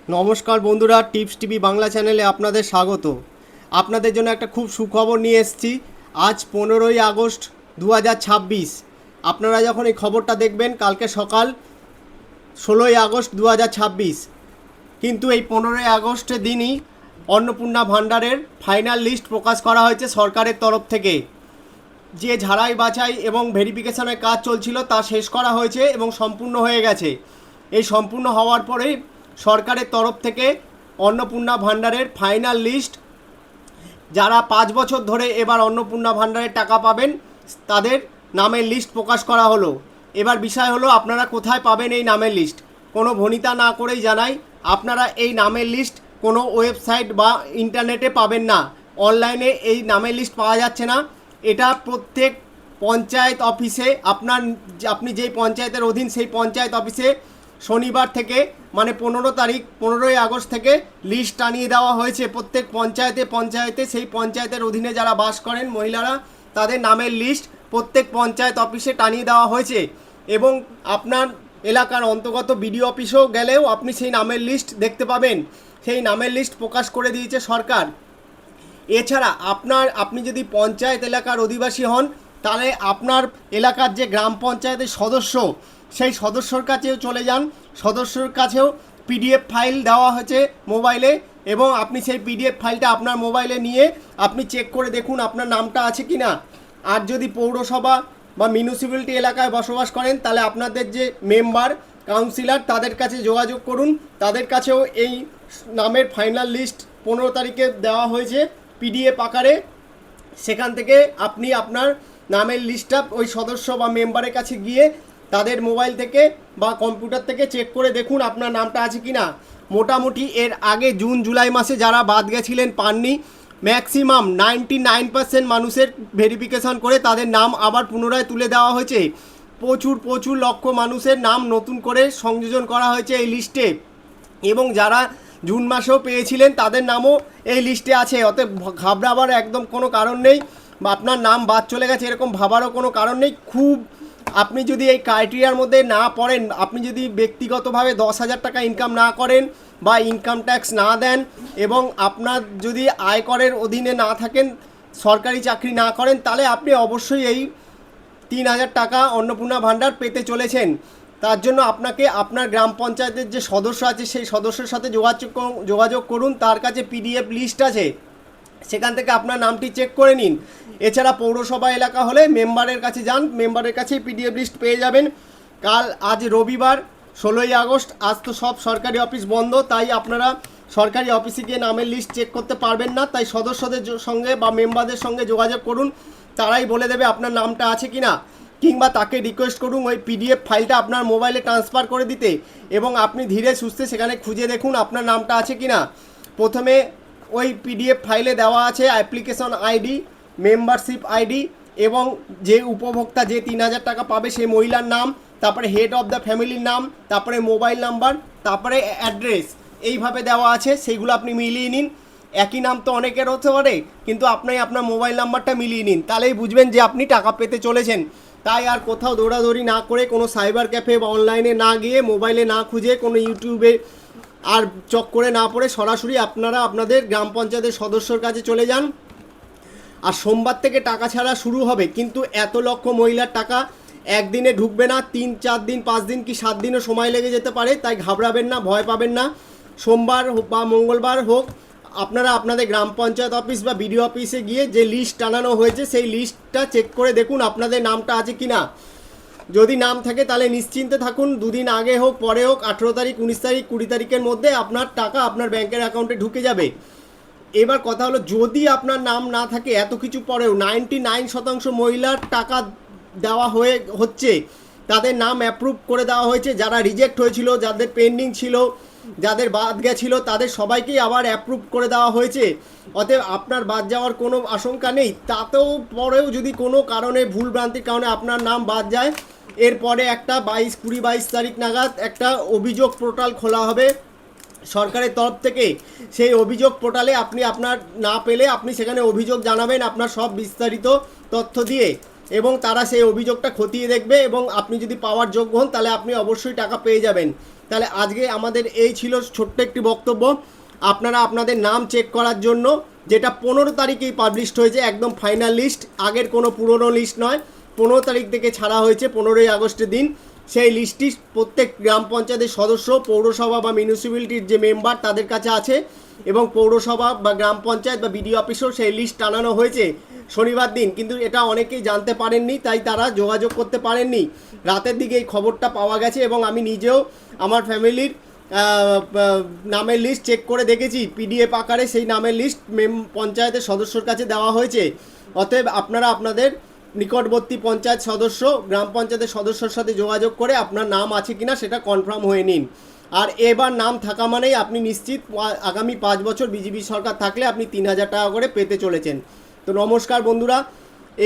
নমস্কার বন্ধুরা, tips TV Bangla চ্যানেলে আপনাদের স্বাগত। আপনাদের জন্য একটা খুব সুখবর নিয়ে এসেছি। আজ 15ই আগস্ট 2026। আপনারা যখন এই খবরটা দেখবেন কালকে সকাল 16ই আগস্ট 2026। কিন্তু এই 15ই আগস্টের দিনই অন্নপূর্ণা ভাণ্ডারের ফাইনাল লিস্ট প্রকাশ করা হয়েছে সরকারের তরফ থেকে। যে ঝাড়াই বাছাই এবং ভেরিফিকেশনের কাজ চলছিল তা শেষ করা হয়েছে এবং সম্পূর্ণ হয়ে গেছে। এই সম্পূর্ণ হওয়ার পরেই সরকারের তরফ থেকে অন্নপূর্ণা ভাণ্ডারের ফাইনাল লিস্ট, যারা 5 বছর ধরে এবার অন্নপূর্ণা ভাণ্ডারের টাকা পাবেন তাদের নামের লিস্ট প্রকাশ করা হলো। এবার বিষয় হলো আপনারা কোথায় পাবেন এই নামের লিস্ট। কোনো ভনিতা না করেই জানাই, আপনারা এই নামের লিস্ট কোনো ওয়েবসাইট বা ইন্টারনেটে পাবেন না। অনলাইনে এই নামের লিস্ট পাওয়া যাচ্ছে না। এটা প্রত্যেক পঞ্চায়েত অফিসে আপনি যেই পঞ্চায়েতের অধীন সেই পঞ্চায়েত অফিসে শনিবার থেকে মানে 15ই আগস্ট থেকে লিস্ট টানিয়ে দেওয়া হয়েছে। প্রত্যেক পঞ্চায়েতে সেই পঞ্চায়েতের অধীনে যারা বাস করেন মহিলারা, তাদের নামের লিস্ট প্রত্যেক পঞ্চায়েত অফিসে টানিয়ে দেওয়া হয়েছে। এবং আপনার এলাকার অন্তর্গত বিডিও অফিসেও গেলেও আপনি সেই নামের লিস্ট দেখতে পাবেন। সেই নামের লিস্ট প্রকাশ করে দিয়েছে সরকার। এছাড়া আপনি যদি পঞ্চায়েত এলাকার অধিবাসী হন, তাহলে আপনার এলাকার যে গ্রাম পঞ্চায়েতের সদস্য, সেই সদস্যর কাছেও চলে যান। সদস্যর কাছেও পিডিএফ ফাইল দেওয়া হয়েছে মোবাইলে, এবং আপনি সেই পিডিএফ ফাইলটা আপনার মোবাইলে নিয়ে আপনি চেক করে দেখুন আপনার নামটা আছে কি না। আর যদি পৌরসভা বা মিউনিসিপ্যালিটি এলাকায় বসবাস করেন, তাহলে আপনাদের যে মেম্বার, কাউন্সিলর, তাদের কাছে যোগাযোগ করুন। তাদের কাছেও এই নামের ফাইনাল লিস্ট 15 তারিখে দেওয়া হয়েছে পিডিএফ আকারে। সেখান থেকে আপনি আপনার নামের লিস্টটা ওই সদস্য বা মেম্বারের কাছে গিয়ে তাদের মোবাইল থেকে বা কম্পিউটার থেকে চেক করে দেখুন আপনার নামটা আছে কি না। মোটামুটি এর আগে জুন জুলাই মাসে যারা বাদ গেছিলেন পাননি, ম্যাক্সিমাম 99% মানুষের ভেরিফিকেশান করে তাদের নাম আবার পুনরায় তুলে দেওয়া হয়েছে। প্রচুর লক্ষ মানুষের নাম নতুন করে সংযোজন করা হয়েছে এই লিস্টে। এবং যারা জুন মাসেও পেয়েছিলেন তাদের নামও এই লিস্টে আছে। অতএব ঘাবড়াবার একদম কোনো কারণ নেই, বা আপনার নাম বাদ চলে গেছে এরকম ভাবারও কোনো কারণ নেই। আপনি যদি এই ক্রাইটেরিয়ার মধ্যে না পড়েন, আপনি যদি ব্যক্তিগতভাবে 10,000 টাকা ইনকাম না করেন বা ইনকাম ট্যাক্স না দেন, এবং আপনার যদি আয়করের অধীনে না থাকেন, সরকারি চাকরি না করেন, তাহলে আপনি অবশ্যই এই 3,000 টাকা অন্নপূর্ণা ভাণ্ডার পেতে চলেছেন। তার জন্য আপনাকে আপনার গ্রাম পঞ্চায়েতের যে সদস্য আছে সেই সদস্যের সাথে যোগাযোগ করুন। তার কাছে পিডিএফ লিস্ট আছে, সেখান থেকে আপনার নামটি চেক করে নিন। এছাড়া পৌরসভা এলাকা হলে মেম্বারের কাছে যান, মেম্বারের কাছেই পিডিএফ লিস্ট পেয়ে যাবেন। আজ রবিবার 16ই আগস্ট, আজ তো সব সরকারি অফিস বন্ধ, তাই আপনারা সরকারি অফিসে গিয়ে নামের লিস্ট চেক করতে পারবেন না। তাই সদস্যদের সঙ্গে বা মেম্বারদের সঙ্গে যোগাযোগ করুন, তারাই বলে দেবে আপনার নামটা আছে কি না। কিংবা তাকে রিকোয়েস্ট করুন ওই পিডিএফ ফাইলটা আপনার মোবাইলে ট্রান্সফার করে দিতে, এবং আপনি ধীরে সুস্থে সেখানে খুঁজে দেখুন আপনার নামটা আছে কি না। প্রথমে ওই পিডিএফ ফাইলে দেওয়া আছে অ্যাপ্লিকেশন আইডি, মেম্বারশিপ আইডি, এবং যে উপভোক্তা যে 3,000 টাকা পাবে সেই মহিলার নাম, তারপরে হেড অফ দ্য ফ্যামিলির নাম, তারপরে মোবাইল নাম্বার, তারপরে অ্যাড্রেস, এইভাবে দেওয়া আছে। সেইগুলো আপনি মিলিয়ে নিন। একই নাম তো অনেকের হতে পারে, কিন্তু আপনি আপনার মোবাইল নাম্বারটা মিলিয়ে নিন, তাহলেই বুঝবেন যে আপনি টাকা পেতে চলেছেন। তাই আর কোথাও দৌড়াদৌড়ি না করে, কোনো সাইবার ক্যাফে বা অনলাইনে না গিয়ে, মোবাইলে না খুঁজে, কোনো ইউটিউবে আর চক্করে না পড়ে সরাসরি আপনারা আপনাদের গ্রাম পঞ্চায়েতের সদস্যর কাছে চলে যান। আর সোমবার থেকে টাকা ছাড়া শুরু হবে, কিন্তু এত লক্ষ মহিলার টাকা একদিনে ঢুকবে না। 3-4 দিন, 5 দিন কি 7 দিনও সময় লেগে যেতে পারে। তাই ঘাবড়াবেন না, ভয় পাবেন না। সোমবার বা মঙ্গলবার হোক, আপনারা আপনাদের গ্রাম পঞ্চায়েত অফিস বা বিডিও অফিসে গিয়ে যে লিস্ট টানানো হয়েছে সেই লিস্টটা চেক করে দেখুন আপনাদের নামটা আছে কি না। যদি নাম থাকে তাহলে নিশ্চিন্তে থাকুন, দুদিন আগে হোক পরে হোক, 18 তারিখ, 19 তারিখ, 20 তারিখের মধ্যে আপনার টাকা আপনার ব্যাংকের অ্যাকাউন্টে ঢুকে যাবে। এবার কথা হলো, যদি আপনার নাম না থাকে, এত কিছু পরেও 99% মহিলার টাকা দেওয়া হচ্ছে, তাদের নাম অ্যাপ্রুভ করে দেওয়া হয়েছে। যারা রিজেক্ট হয়েছিল, যাদের পেন্ডিং ছিল, যাদের বাদ গেছিলো, তাদের সবাইকেই আবার অ্যাপ্রুভ করে দেওয়া হয়েছে। অতএব আপনার বাদ যাওয়ার কোনো আশঙ্কা নেই। তাতেও পরেও যদি কোনো কারণে, ভুলভ্রান্তির কারণে আপনার নাম বাদ যায়, এরপরে একটা 22 তারিখ নাগাদ একটা অভিযোগ পোর্টাল খোলা হবে সরকারের তরফ থেকে। সেই অভিযোগ পোর্টালে আপনি আপনার না পেলে আপনি সেখানে অভিযোগ জানাবেন আপনার সব বিস্তারিত তথ্য দিয়ে, এবং তারা সেই অভিযোগটা খতিয়ে দেখবে, এবং আপনি যদি পাওয়ার যোগ্য হন তাহলে আপনি অবশ্যই টাকা পেয়ে যাবেন। তাহলে আজকে আমাদের এই ছিল ছোট্ট একটি বক্তব্য। আপনারা আপনাদের নাম চেক করার জন্য, যেটা 15 তারিখেই পাবলিশড হয়েছে, একদম ফাইনাল লিস্ট, আগের কোনো পুরনো লিস্ট নয়, 15 তারিখ থেকে ছাড়া হয়েছে 15ই আগস্টের দিন। সেই লিস্টটি প্রত্যেক গ্রাম পঞ্চায়েতের সদস্য, পৌরসভা বা মিউনিসিপ্যালিটির যে মেম্বার তাদের কাছে আছে, এবং পৌরসভা বা গ্রাম পঞ্চায়েত বা বিডিও অফিসেও সেই লিস্ট টানানো হয়েছে শনিবার দিন। কিন্তু এটা অনেকেই জানতে পারেননি, তাই তারা যোগাযোগ করতে পারেননি। রাতের দিকে এই খবরটা পাওয়া গেছে এবং আমি নিজেও আমার ফ্যামিলির নামের লিস্ট চেক করে দেখেছি, পিডিএফ আকারে সেই নামের লিস্ট পঞ্চায়েতের সদস্যর কাছে দেওয়া হয়েছে। অতএব আপনারা আপনাদের নিকটবর্তী পঞ্চায়েত সদস্য, গ্রাম পঞ্চায়েতের সদস্যর সাথে যোগাযোগ করে আপনার নাম আছে কিনা সেটা কনফার্ম হয়ে নিন। আর এবার নাম থাকা মানেই আপনি নিশ্চিত আগামী 5 বছর বিজেপি সরকার থাকলে আপনি 3000 টাকা করে পেতে চলেছেন। তো নমস্কার বন্ধুরা,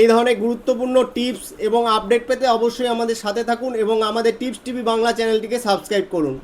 এই ধরনের গুরুত্বপূর্ণ টিপস এবং আপডেট পেতে অবশ্যই আমাদের সাথে থাকুন এবং আমাদের টিপস টিভি বাংলা চ্যানেলটিকে সাবস্ক্রাইব করুন।